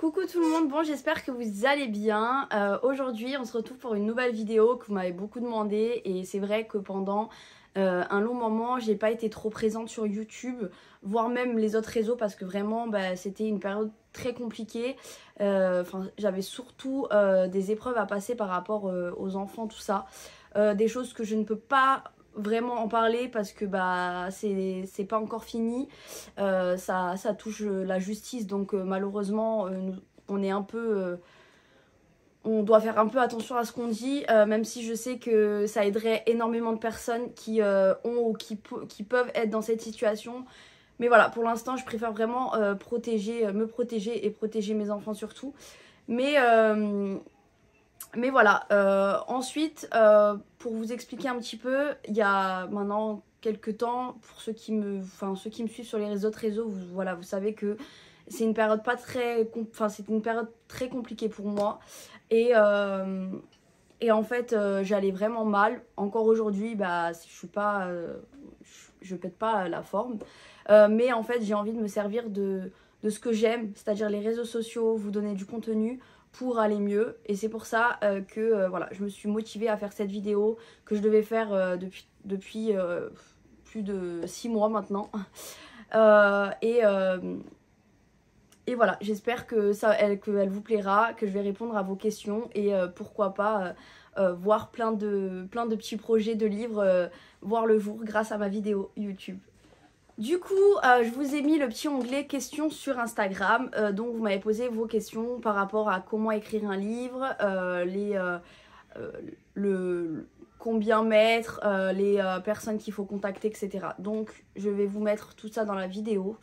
Coucou tout le monde, bon j'espère que vous allez bien. Aujourd'hui on se retrouve pour une nouvelle vidéo que vous m'avez beaucoup demandé et c'est vrai que pendant un long moment j'ai pas été trop présente sur YouTube, voire même les autres réseaux parce que vraiment c'était une période très compliquée. J'avais surtout des épreuves à passer par rapport aux enfants, tout ça. Des choses que je ne peux pas vraiment en parler parce que c'est pas encore fini. Ça touche la justice, donc malheureusement on est un peu on doit faire un peu attention à ce qu'on dit, même si je sais que ça aiderait énormément de personnes qui ont ou qui peuvent être dans cette situation. Mais voilà, pour l'instant je préfère vraiment me protéger et protéger mes enfants surtout. Mais voilà, ensuite, pour vous expliquer un petit peu, il y a maintenant quelques temps, pour ceux qui me suivent sur les autres réseaux, vous savez que c'est une période c'était une période très compliquée pour moi. Et en fait, j'allais vraiment mal. Encore aujourd'hui, je pète pas la forme. Mais en fait, j'ai envie de me servir de ce que j'aime, c'est-à-dire les réseaux sociaux, vous donner du contenu pour aller mieux. Et c'est pour ça que je me suis motivée à faire cette vidéo que je devais faire depuis plus de 6 mois maintenant. Et voilà, j'espère qu'elle vous plaira, que je vais répondre à vos questions et pourquoi pas voir plein de petits projets de livres voir le jour grâce à ma vidéo YouTube. Du coup, je vous ai mis le petit onglet questions sur Instagram, donc vous m'avez posé vos questions par rapport à comment écrire un livre, combien mettre, les personnes qu'il faut contacter, etc. Donc je vais vous mettre tout ça dans la vidéo.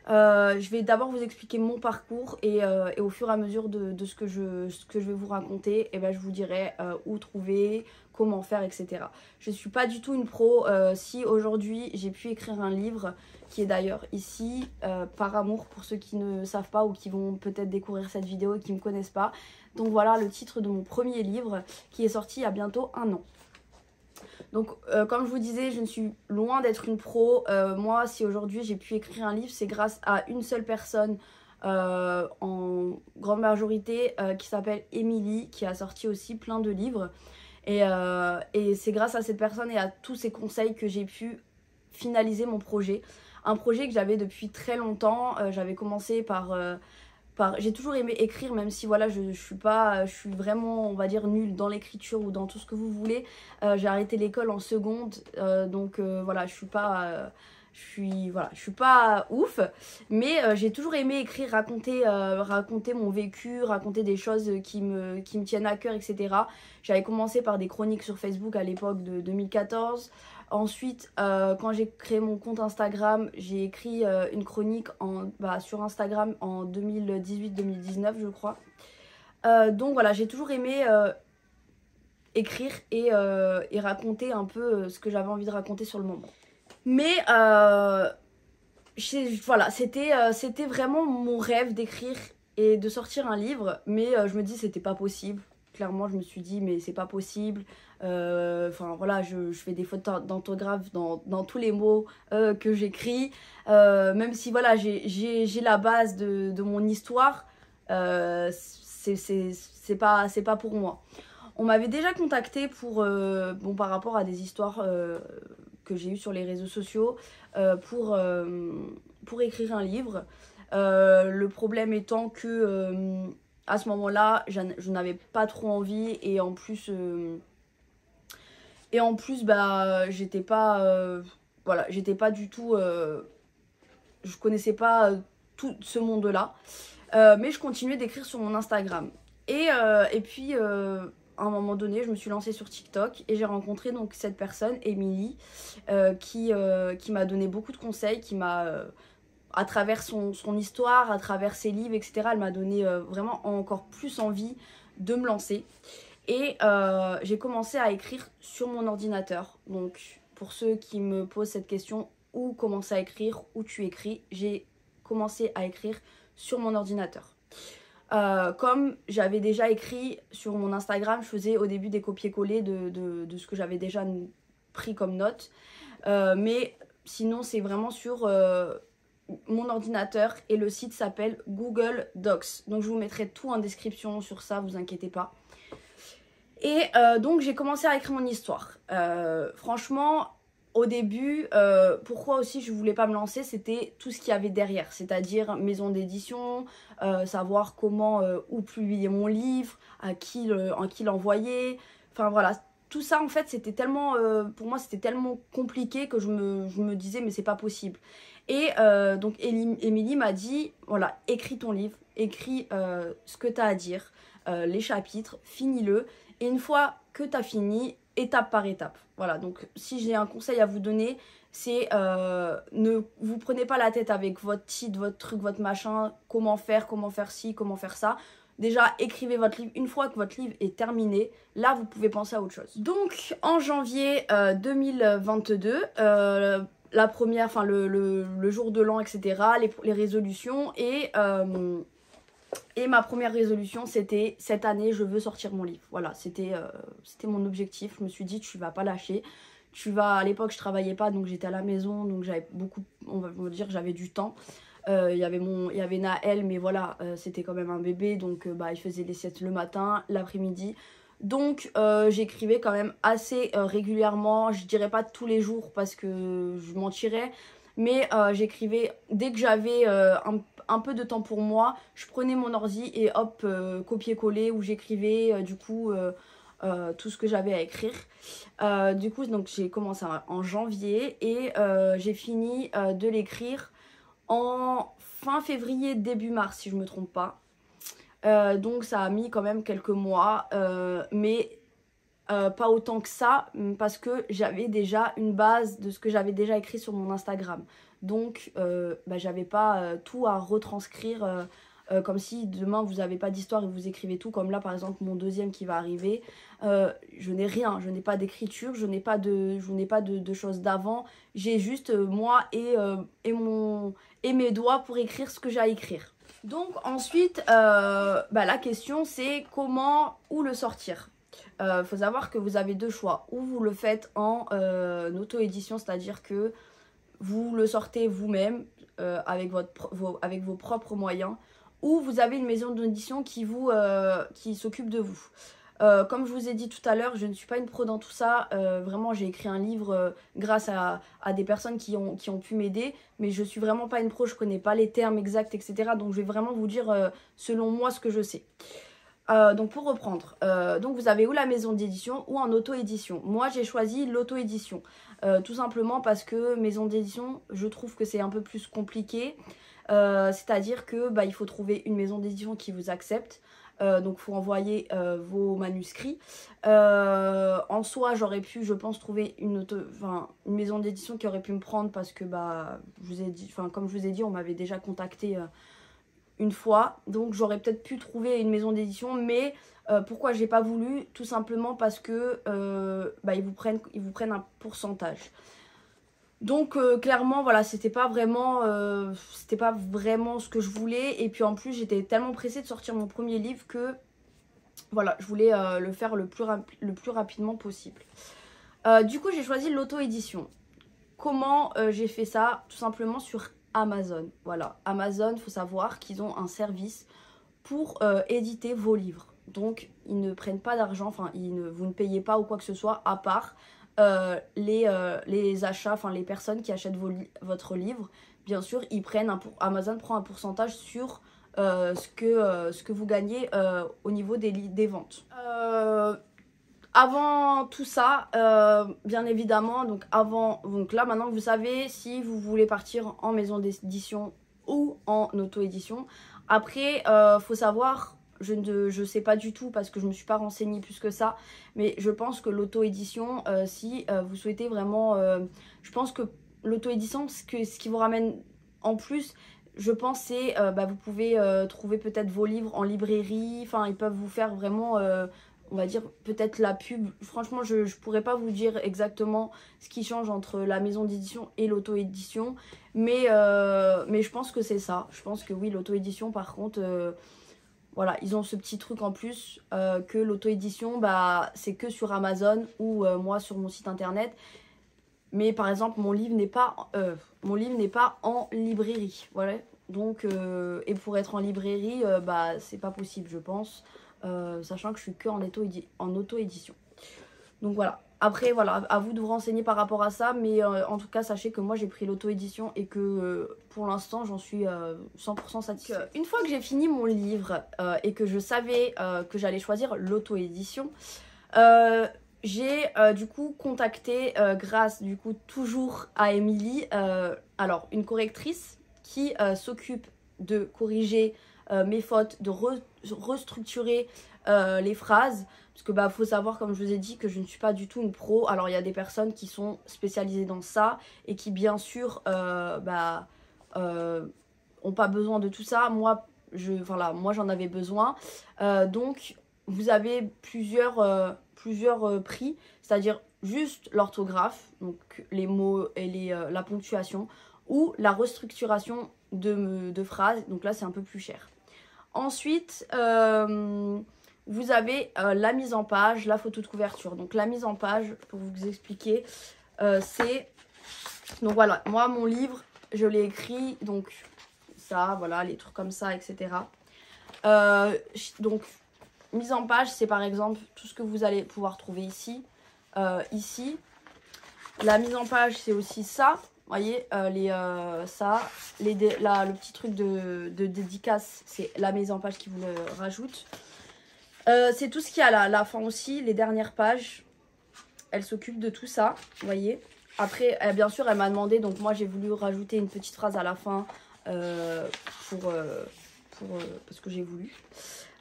Je vais d'abord vous expliquer mon parcours et au fur et à mesure de ce que je vais vous raconter, je vous dirai où trouver, comment faire, etc. Je ne suis pas du tout une pro. Si aujourd'hui j'ai pu écrire un livre, qui est d'ailleurs ici, Par amour, pour ceux qui ne savent pas ou qui vont peut-être découvrir cette vidéo et qui ne me connaissent pas. Donc voilà le titre de mon premier livre qui est sorti il y a bientôt 1 an. Donc comme je vous disais, je ne suis loin d'être une pro. Moi, si aujourd'hui j'ai pu écrire un livre, c'est grâce à une seule personne en grande majorité qui s'appelle Émilie, qui a sorti aussi plein de livres. Et c'est grâce à cette personne et à tous ses conseils que j'ai pu finaliser mon projet. Un projet que j'avais depuis très longtemps. J'avais commencé j'ai toujours aimé écrire, même si voilà, je suis vraiment, on va dire, nulle dans l'écriture ou dans tout ce que vous voulez. J'ai arrêté l'école en seconde, donc voilà, je suis pas ouf, mais j'ai toujours aimé écrire, raconter mon vécu, raconter des choses qui me tiennent à cœur, etc. J'avais commencé par des chroniques sur Facebook à l'époque de 2014. Ensuite, quand j'ai créé mon compte Instagram, j'ai écrit une chronique sur Instagram en 2018-2019, je crois. Donc voilà, j'ai toujours aimé écrire et raconter un peu ce que j'avais envie de raconter sur le moment. Mais voilà, c'était vraiment mon rêve d'écrire et de sortir un livre, mais je me dis c'était pas possible. Clairement, je me suis dit mais c'est pas possible. Voilà, je fais des fautes d'orthographe dans tous les mots que j'écris. Même si voilà, j'ai la base de mon histoire, c'est pas pour moi. On m'avait déjà contacté par rapport à des histoires que j'ai eues sur les réseaux sociaux pour écrire un livre. Le problème étant que à ce moment-là, je n'avais pas trop envie et en plus j'étais pas du tout je connaissais pas tout ce monde-là. Mais je continuais d'écrire sur mon Instagram. Et puis à un moment donné, je me suis lancée sur TikTok et j'ai rencontré donc cette personne, Émilie, qui m'a donné beaucoup de conseils, qui m'a à travers son histoire, à travers ses livres, etc. Elle m'a donné vraiment encore plus envie de me lancer. Et j'ai commencé à écrire sur mon ordinateur. Donc pour ceux qui me posent cette question, où commencer à écrire, où tu écris, j'ai commencé à écrire sur mon ordinateur. Comme j'avais déjà écrit sur mon Instagram, je faisais au début des copier-coller de ce que j'avais déjà pris comme note. Mais sinon c'est vraiment sur mon ordinateur et le site s'appelle Google Docs. Donc je vous mettrai tout en description sur ça, vous inquiétez pas. Et donc j'ai commencé à écrire mon histoire. Franchement, au début, pourquoi aussi je voulais pas me lancer, c'était tout ce qu'il y avait derrière. C'est-à-dire maison d'édition, savoir comment, où publier mon livre, à qui l'envoyer. Enfin voilà, tout ça en fait c'était tellement, pour moi c'était tellement compliqué que je me disais mais c'est pas possible. Et donc Émilie m'a dit, voilà, écris ton livre, écris ce que tu as à dire, les chapitres, finis-le. Et une fois que tu as fini, étape par étape. Voilà, donc si j'ai un conseil à vous donner, c'est ne vous prenez pas la tête avec votre titre, votre truc, votre machin, comment faire ci, comment faire ça. Déjà, écrivez votre livre. Une fois que votre livre est terminé, là, vous pouvez penser à autre chose. Donc, en janvier 2022, la première, enfin le jour de l'an, etc., les résolutions et ma première résolution, c'était cette année, je veux sortir mon livre. Voilà, c'était mon objectif. Je me suis dit, tu vas pas lâcher. À l'époque, je travaillais pas, donc j'étais à la maison, donc j'avais beaucoup, on va dire, j'avais du temps. Il y avait Naël, mais voilà, c'était quand même un bébé, donc il faisait les siestes le matin, l'après-midi. Donc j'écrivais quand même assez régulièrement, je dirais pas tous les jours parce que je mentirais, mais j'écrivais dès que j'avais un peu de temps pour moi, je prenais mon ordi et hop, copier-coller, où j'écrivais du coup tout ce que j'avais à écrire. Du coup, donc j'ai commencé en janvier et j'ai fini de l'écrire en fin février, début mars, si je me trompe pas. Donc ça a mis quand même quelques mois, mais pas autant que ça, parce que j'avais déjà une base de ce que j'avais déjà écrit sur mon Instagram. Donc j'avais pas tout à retranscrire, comme si demain vous n'avez pas d'histoire et vous écrivez tout, comme là par exemple mon deuxième qui va arriver. Je n'ai rien, je n'ai pas d'écriture, je n'ai pas de choses d'avant, j'ai juste moi et mes doigts pour écrire ce que j'ai à écrire. Donc ensuite, la question c'est où le sortir. Faut savoir que vous avez deux choix. Ou vous le faites en auto-édition, c'est-à-dire que vous le sortez vous-même avec vos propres moyens, ou vous avez une maison d'édition qui s'occupe de vous. Comme je vous ai dit tout à l'heure, je ne suis pas une pro dans tout ça. Vraiment, j'ai écrit un livre grâce à des personnes qui ont pu m'aider. Mais je suis vraiment pas une pro, je connais pas les termes exacts, etc. Donc je vais vraiment vous dire selon moi ce que je sais. Donc pour reprendre, donc vous avez ou la maison d'édition ou en auto-édition. Moi j'ai choisi l'auto-édition. Tout simplement parce que maison d'édition, je trouve que c'est un peu plus compliqué. C'est-à-dire que il faut trouver une maison d'édition qui vous accepte. Donc il faut envoyer vos manuscrits. En soi j'aurais pu, je pense, trouver une maison d'édition qui aurait pu me prendre parce que comme je vous ai dit, on m'avait déjà contacté une fois, donc j'aurais peut-être pu trouver une maison d'édition, mais pourquoi j'ai pas voulu? Tout simplement parce que ils vous prennent un pourcentage. Donc clairement voilà, c'était pas vraiment ce que je voulais, et puis en plus j'étais tellement pressée de sortir mon premier livre que voilà, je voulais le faire le plus rapidement possible. Du coup j'ai choisi l'auto-édition. Comment j'ai fait ça? Tout simplement sur Amazon. Voilà, Amazon, il faut savoir qu'ils ont un service pour éditer vos livres. Donc ils ne prennent pas d'argent, vous ne payez pas ou quoi que ce soit, à part les achats, les personnes qui achètent votre livre. Bien sûr, Amazon prend un pourcentage sur ce que vous gagnez au niveau des ventes. Avant tout ça, bien évidemment, donc là maintenant vous savez si vous voulez partir en maison d'édition ou en auto-édition. Après, faut savoir, je sais pas du tout parce que je me suis pas renseignée plus que ça, mais je pense que l'auto-édition, si vous souhaitez vraiment, je pense que l'auto-édition, ce qui vous ramène en plus, je pense, c'est vous pouvez trouver peut-être vos livres en librairie, ils peuvent vous faire vraiment on va dire peut-être la pub. Franchement, je pourrais pas vous dire exactement ce qui change entre la maison d'édition et l'auto-édition, mais je pense que c'est ça. Je pense que oui, l'auto-édition par contre, voilà, ils ont ce petit truc en plus que l'auto-édition, c'est que sur Amazon ou moi sur mon site internet. Mais par exemple, mon livre n'est pas en librairie. Voilà. Donc, et pour être en librairie, bah, c'est pas possible, je pense. Sachant que je suis que en auto-édition. Donc voilà. Après, voilà, à vous de vous renseigner par rapport à ça. Mais en tout cas, sachez que moi, j'ai pris l'auto-édition et que pour l'instant, j'en suis 100% satisfaite. Une fois que j'ai fini mon livre et que je savais que j'allais choisir l'auto-édition, j'ai du coup contacté grâce du coup toujours à Émilie, alors une correctrice qui s'occupe de corriger mes fautes, de restructurer les phrases. Parce que bah faut savoir, comme je vous ai dit, que je ne suis pas du tout une pro. Alors il y a des personnes qui sont spécialisées dans ça et qui bien sûr ont pas besoin de tout ça. Moi j'en avais besoin. Donc vous avez plusieurs prix, c'est-à-dire juste l'orthographe, donc les mots et la ponctuation, ou la restructuration de phrases. Donc là c'est un peu plus cher. Ensuite vous avez la mise en page, la photo de couverture. Donc la mise en page, pour vous expliquer, c'est... Donc voilà, moi mon livre, je l'ai écrit, donc ça, voilà, les trucs comme ça, etc. Donc mise en page, c'est par exemple tout ce que vous allez pouvoir trouver ici. Ici. La mise en page, c'est aussi ça. Vous voyez, le petit truc de dédicace, c'est la mise en page qui vous le rajoute. C'est tout ce qu'il y a là. La fin aussi, les dernières pages, elle s'occupe de tout ça, vous voyez. Après, bien sûr, elle m'a demandé, donc moi j'ai voulu rajouter une petite phrase à la fin parce que j'ai voulu.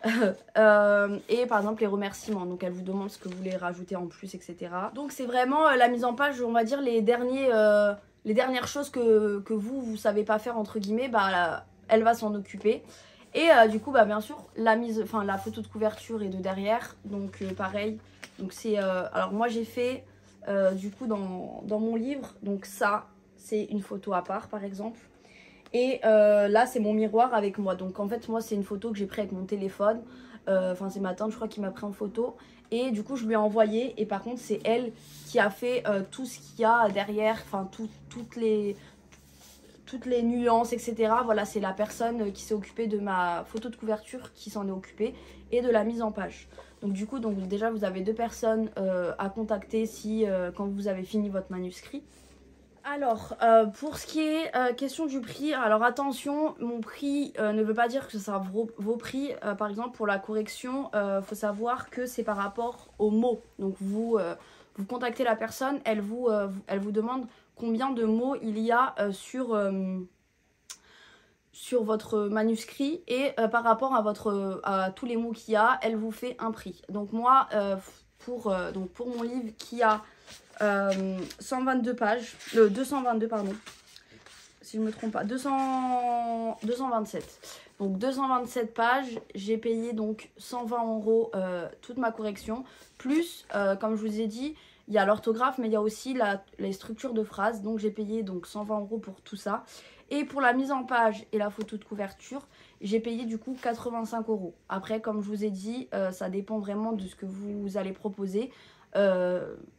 Et par exemple les remerciements, donc elle vous demande ce que vous voulez rajouter en plus, etc. Donc c'est vraiment la mise en page, on va dire les dernières choses que vous savez pas faire entre guillemets, bah elle va s'en occuper. Et du coup bah bien sûr la photo de couverture et de derrière, donc pareil. Donc c'est alors moi j'ai fait du coup dans mon livre, donc ça c'est une photo à part par exemple. Et là c'est mon miroir avec moi. Donc en fait moi c'est une photo que j'ai prise avec mon téléphone. Enfin c'est ma tante je crois qui m'a pris en photo. Et du coup je lui ai envoyé. Et par contre c'est elle qui a fait tout ce qu'il y a derrière. Enfin toutes les nuances, etc. Voilà, c'est la personne qui s'est occupée de ma photo de couverture qui s'en est occupée. Et de la mise en page. Donc du coup déjà vous avez deux personnes à contacter si quand vous avez fini votre manuscrit. Alors, pour ce qui est question du prix, alors attention, mon prix ne veut pas dire que ce sera vos prix. Par exemple, pour la correction, faut savoir que c'est par rapport aux mots. Donc, vous contactez la personne, elle vous demande combien de mots il y a sur votre manuscrit. Et par rapport à tous les mots qu'il y a, elle vous fait un prix. Donc, moi, pour mon livre qui a... 122 pages, 222 pardon, si je me trompe pas, 227. Donc 227 pages, j'ai payé donc 120 € toute ma correction. Plus, comme je vous ai dit, il y a l'orthographe, mais il y a aussi les structures de phrases. Donc j'ai payé donc 120 € pour tout ça. Et pour la mise en page et la photo de couverture, j'ai payé du coup 85 €. Après, comme je vous ai dit, ça dépend vraiment de ce que vous allez proposer.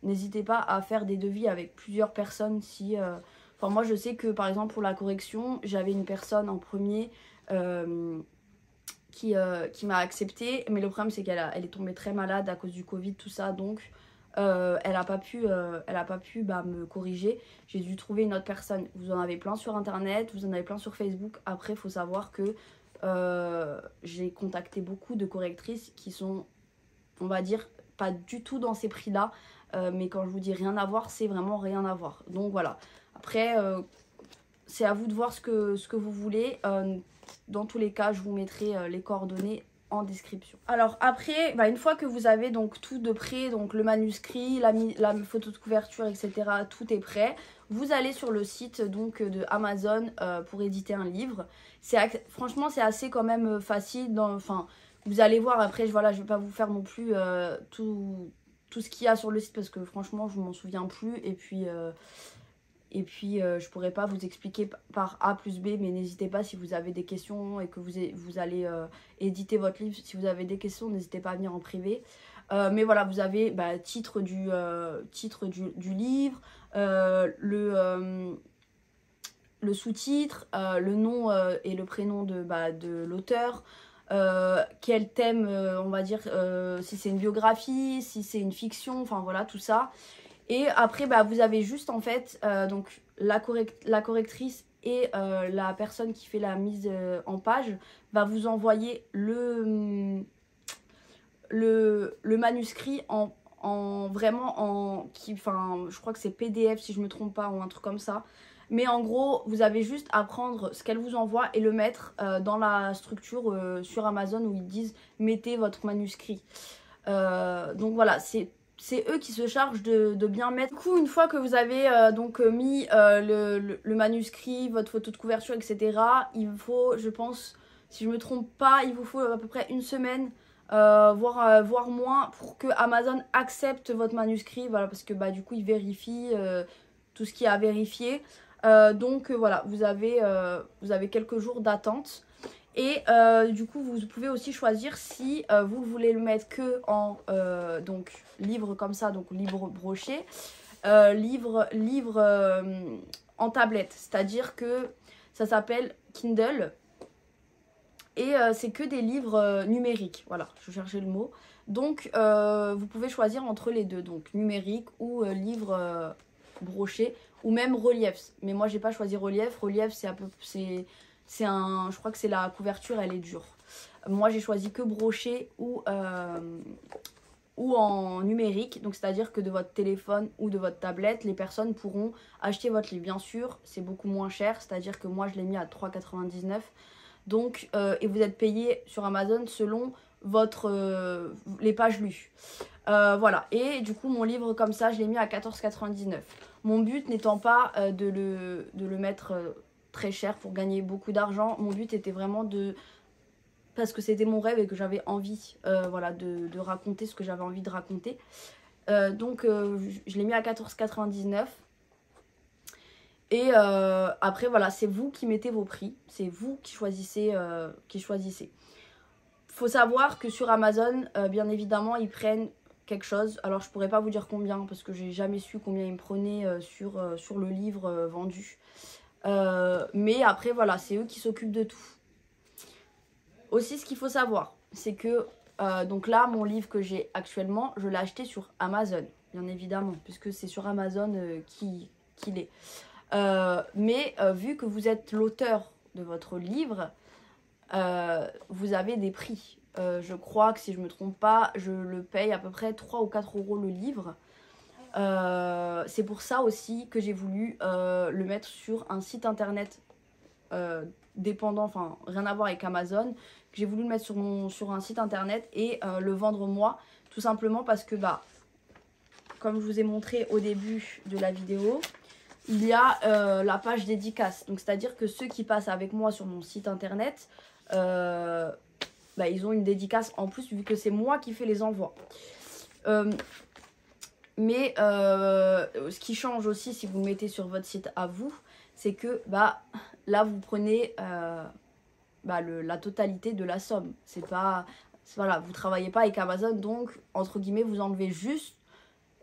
N'hésitez pas à faire des devis avec plusieurs personnes si... Enfin moi je sais que par exemple pour la correction, j'avais une personne en premier qui m'a accepté. Mais le problème c'est qu'elle est tombée très malade à cause du Covid, tout ça. Donc elle a pas pu me corriger. J'ai dû trouver une autre personne. Vous en avez plein sur internet, vous en avez plein sur Facebook. Après il faut savoir que j'ai contacté beaucoup de correctrices qui sont, on va dire, pas du tout dans ces prix là, mais quand je vous dis rien à voir, c'est vraiment rien à voir. Donc voilà, après c'est à vous de voir ce que vous voulez. Dans tous les cas je vous mettrai les coordonnées en description. Alors après, une fois que vous avez donc tout de prêt, donc le manuscrit, la photo de couverture, etc., tout est prêt, vous allez sur le site donc de Amazon pour éditer un livre. Franchement c'est assez quand même facile, vous allez voir. Après voilà, je vais pas vous faire non plus tout ce qu'il y a sur le site parce que franchement je m'en souviens plus. Et puis Et puis je pourrais pas vous expliquer par A plus B, mais n'hésitez pas si vous avez des questions et que vous allez éditer votre livre. Si vous avez des questions, n'hésitez pas à venir en privé. Mais voilà, vous avez titre du livre, le sous-titre, le nom et le prénom de l'auteur, quel thème, on va dire, si c'est une biographie, si c'est une fiction, enfin voilà, tout ça. Et après, vous avez juste en fait donc la correctrice et la personne qui fait la mise en page va vous envoyer le manuscrit je crois que c'est PDF si je me trompe pas ou un truc comme ça. Mais en gros, vous avez juste à prendre ce qu'elle vous envoie et le mettre dans la structure sur Amazon où ils disent mettez votre manuscrit. Donc voilà, c'est eux qui se chargent de bien mettre. Du coup, une fois que vous avez mis le manuscrit, votre photo de couverture, etc., il faut, je pense, si je me trompe pas, il vous faut à peu près une semaine, voire moins, pour que Amazon accepte votre manuscrit. Voilà, parce que du coup, ils vérifient tout ce qu'il y a à vérifier. Donc voilà, vous avez quelques jours d'attente. Et du coup, vous pouvez aussi choisir si vous voulez le mettre que en livre comme ça, donc livre broché, livre en tablette. C'est-à-dire que ça s'appelle Kindle et c'est que des livres numériques. Voilà, je cherchais le mot. Donc, vous pouvez choisir entre les deux, donc numérique ou livre broché ou même relief. Mais moi, j'ai pas choisi relief. Relief, je crois que c'est la couverture, elle est dure. Moi, j'ai choisi que broché ou en numérique. Donc, c'est-à-dire que de votre téléphone ou de votre tablette, les personnes pourront acheter votre livre. Bien sûr, c'est beaucoup moins cher. C'est-à-dire que moi, je l'ai mis à 3,99 €. Donc, et vous êtes payé sur Amazon selon les pages lues. Voilà. Et du coup, mon livre comme ça, je l'ai mis à 14,99 €. Mon but n'étant pas de le mettre très cher pour gagner beaucoup d'argent. Mon but était vraiment parce que c'était mon rêve et que j'avais envie de raconter ce que j'avais envie de raconter. Donc je l'ai mis à 14,99 €. Et après voilà, c'est vous qui mettez vos prix. C'est vous qui choisissez. Faut savoir que sur Amazon, bien évidemment, ils prennent quelque chose. Alors je pourrais pas vous dire combien parce que j'ai jamais su combien ils me prenaient sur le livre vendu. Mais après voilà, c'est eux qui s'occupent de tout. Aussi, ce qu'il faut savoir, c'est que donc là, mon livre que j'ai actuellement, je l'ai acheté sur Amazon, bien évidemment, puisque c'est sur Amazon qu'il est. Mais vu que vous êtes l'auteur de votre livre, vous avez des prix. Je crois que si je me trompe pas, je le paye à peu près 3 ou 4 € le livre. C'est pour ça aussi que j'ai voulu le mettre sur un site internet dépendant, enfin rien à voir avec Amazon, que j'ai voulu le mettre sur un site internet et le vendre moi, tout simplement parce que comme je vous ai montré au début de la vidéo, il y a la page dédicace. Donc c'est à dire que ceux qui passent avec moi sur mon site internet, ils ont une dédicace en plus vu que c'est moi qui fais les envois. Mais ce qui change aussi si vous le mettez sur votre site à vous, c'est que là vous prenez la totalité de la somme. C'est pas, voilà, vous travaillez pas avec Amazon, donc entre guillemets vous enlevez juste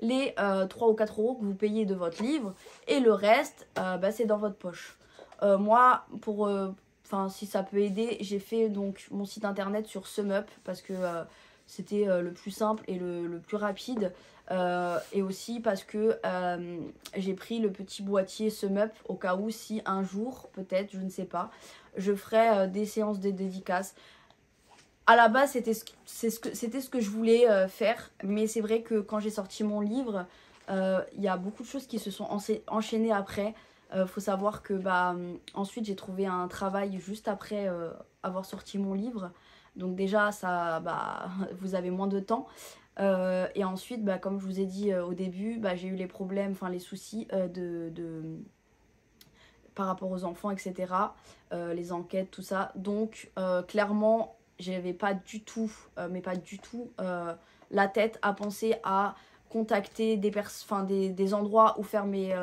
les 3 ou 4 € que vous payez de votre livre et le reste c'est dans votre poche. Moi si ça peut aider, j'ai fait donc mon site internet sur SumUp parce que c'était le plus simple et le plus rapide. Et aussi parce que j'ai pris le petit boîtier SumUp au cas où si un jour, peut-être, je ne sais pas, je ferai des séances de dédicaces. À la base, c'était ce que je voulais faire, mais c'est vrai que quand j'ai sorti mon livre, il y a beaucoup de choses qui se sont enchaînées après. Faut savoir que ensuite j'ai trouvé un travail juste après avoir sorti mon livre. Donc déjà, ça, vous avez moins de temps. Et ensuite, comme je vous ai dit au début, j'ai eu les problèmes, enfin les soucis par rapport aux enfants, etc. Les enquêtes, tout ça. Donc clairement, j'avais pas du tout, mais pas du tout, la tête à penser à contacter des endroits où faire mes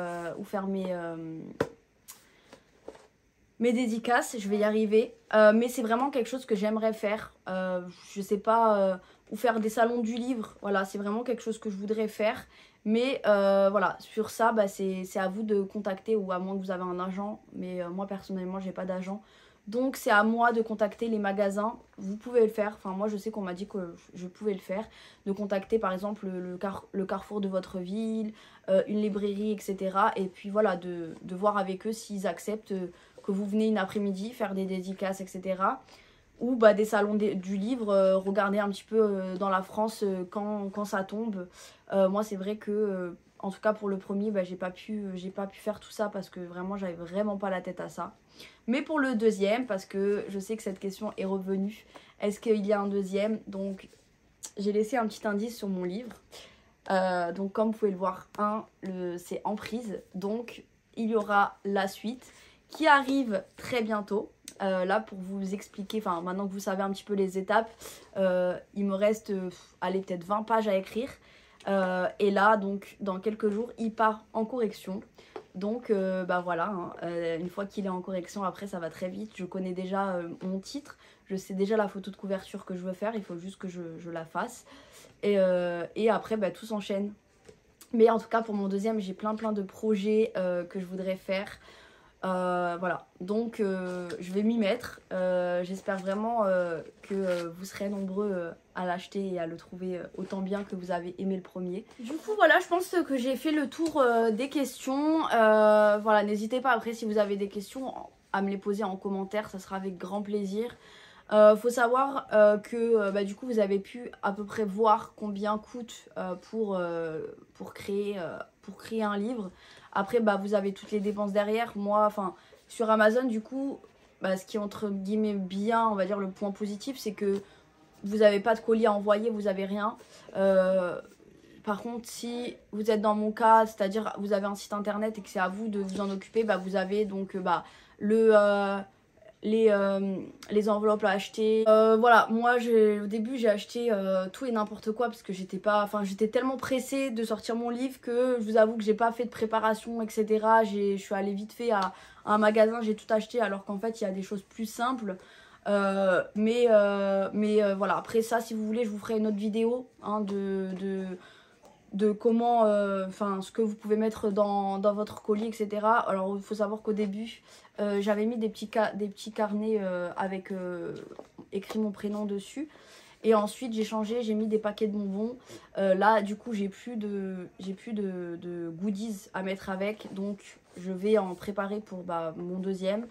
dédicaces, je vais y arriver. Mais c'est vraiment quelque chose que j'aimerais faire. Je sais pas, ou faire des salons du livre. Voilà, c'est vraiment quelque chose que je voudrais faire. Mais voilà, sur ça, bah, c'est à vous de contacter, ou à moins que vous avez un agent. Mais moi, personnellement, j'ai pas d'agent. Donc, c'est à moi de contacter les magasins. Vous pouvez le faire. Enfin, moi, je sais qu'on m'a dit que je pouvais le faire. De contacter, par exemple, le carrefour de votre ville, une librairie, etc. Et puis, voilà, de voir avec eux s'ils acceptent que vous venez une après-midi faire des dédicaces, etc. Ou bah, des salons du livre, regarder un petit peu dans la France quand ça tombe. Moi, c'est vrai que, en tout cas pour le premier, bah, j'ai pas pu faire tout ça parce que vraiment, j'avais vraiment pas la tête à ça. Mais pour le deuxième, parce que je sais que cette question est revenue, est-ce qu'il y a un deuxième? Donc, j'ai laissé un petit indice sur mon livre. Donc, comme vous pouvez le voir, c'est Emprise. Donc, il y aura la suite qui arrive très bientôt. Là, pour vous expliquer, enfin maintenant que vous savez un petit peu les étapes, il me reste allez, peut-être 20 pages à écrire. Et là, donc dans quelques jours, il part en correction. Donc bah voilà, hein, une fois qu'il est en correction, après ça va très vite. Je connais déjà mon titre, je sais déjà la photo de couverture que je veux faire, il faut juste que je la fasse. Et après, bah, tout s'enchaîne. Mais en tout cas, pour mon deuxième, j'ai plein de projets que je voudrais faire. Voilà, donc je vais m'y mettre. J'espère vraiment que vous serez nombreux à l'acheter et à le trouver autant bien que vous avez aimé le premier. Du coup, voilà, je pense que j'ai fait le tour des questions. Voilà, n'hésitez pas après si vous avez des questions à me les poser en commentaire, ça sera avec grand plaisir. Faut savoir que bah, du coup vous avez pu à peu près voir combien coûte pour créer un livre. Après bah, vous avez toutes les dépenses derrière. Moi, enfin sur Amazon du coup, bah, ce qui est entre guillemets bien, on va dire le point positif, c'est que vous n'avez pas de colis à envoyer, vous avez rien. Par contre, si vous êtes dans mon cas, c'est-à-dire vous avez un site internet et que c'est à vous de vous en occuper, bah, vous avez donc bah, les enveloppes à acheter. Voilà, moi au début j'ai acheté tout et n'importe quoi parce que j'étais tellement pressée de sortir mon livre que je vous avoue que j'ai pas fait de préparation, etc. Je suis allée vite fait à un magasin, j'ai tout acheté alors qu'en fait il y a des choses plus simples. Mais voilà, après ça, si vous voulez, je vous ferai une autre vidéo hein, de comment, ce que vous pouvez mettre dans votre colis, etc. Alors il faut savoir qu'au début j'avais mis des petits carnets avec écrit mon prénom dessus, et ensuite j'ai changé, j'ai mis des paquets de bonbons. Là du coup j'ai plus de goodies à mettre avec, donc je vais en préparer pour bah, mon deuxième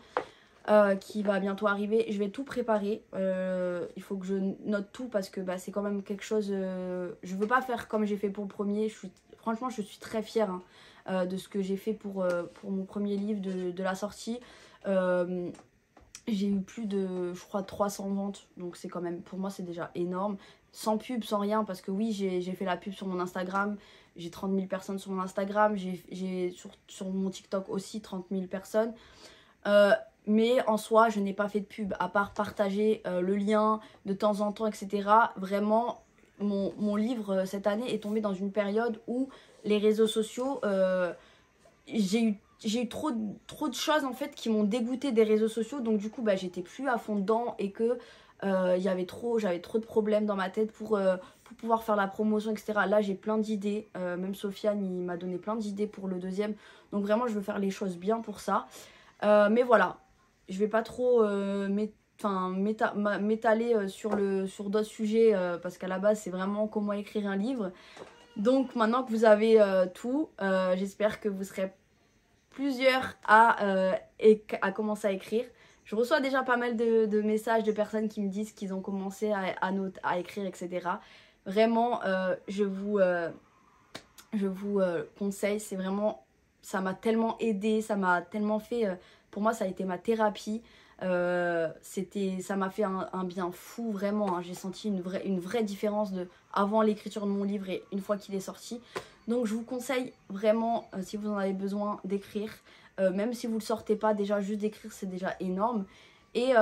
qui va bientôt arriver. Je vais tout préparer, il faut que je note tout parce que bah, c'est quand même quelque chose, je veux pas faire comme j'ai fait pour le premier. Franchement je suis très fière hein, de ce que j'ai fait pour mon premier livre de la sortie. J'ai eu plus de, je crois, 300 ventes, donc c'est quand même, pour moi c'est déjà énorme, sans pub, sans rien, parce que oui j'ai fait la pub sur mon Instagram, j'ai 30 000 personnes sur mon Instagram, j'ai sur mon TikTok aussi 30 000 personnes. Mais en soi, je n'ai pas fait de pub, à part partager le lien de temps en temps, etc. Vraiment, mon livre cette année est tombé dans une période où les réseaux sociaux, j'ai eu trop de choses en fait qui m'ont dégoûté des réseaux sociaux. Donc du coup, bah, j'étais plus à fond dedans et que j'avais trop de problèmes dans ma tête pour pouvoir faire la promotion, etc. Là, j'ai plein d'idées. Même Sofiane, il m'a donné plein d'idées pour le deuxième. Donc vraiment, je veux faire les choses bien pour ça. Mais voilà, je vais pas trop m'étaler sur d'autres sujets parce qu'à la base c'est vraiment comment écrire un livre. Donc maintenant que vous avez tout, j'espère que vous serez plusieurs à commencer à écrire. Je reçois déjà pas mal de messages de personnes qui me disent qu'ils ont commencé à écrire, etc. Vraiment, je vous conseille, c'est vraiment... Ça m'a tellement aidé, ça m'a tellement fait... pour moi, ça a été ma thérapie. Ça m'a fait un bien fou, vraiment. Hein. J'ai senti une vraie différence avant l'écriture de mon livre et une fois qu'il est sorti. Donc, je vous conseille vraiment, si vous en avez besoin, d'écrire. Même si vous ne le sortez pas, déjà, juste d'écrire, c'est déjà énorme. Et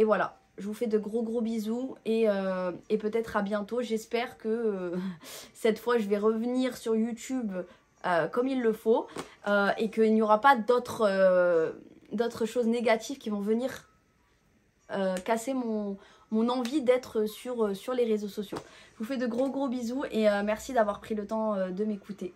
voilà. je vous fais de gros bisous et peut-être à bientôt. J'espère que cette fois je vais revenir sur YouTube comme il le faut et qu'il n'y aura pas d'autres choses négatives qui vont venir casser mon envie d'être sur les réseaux sociaux. Je vous fais de gros bisous et merci d'avoir pris le temps de m'écouter.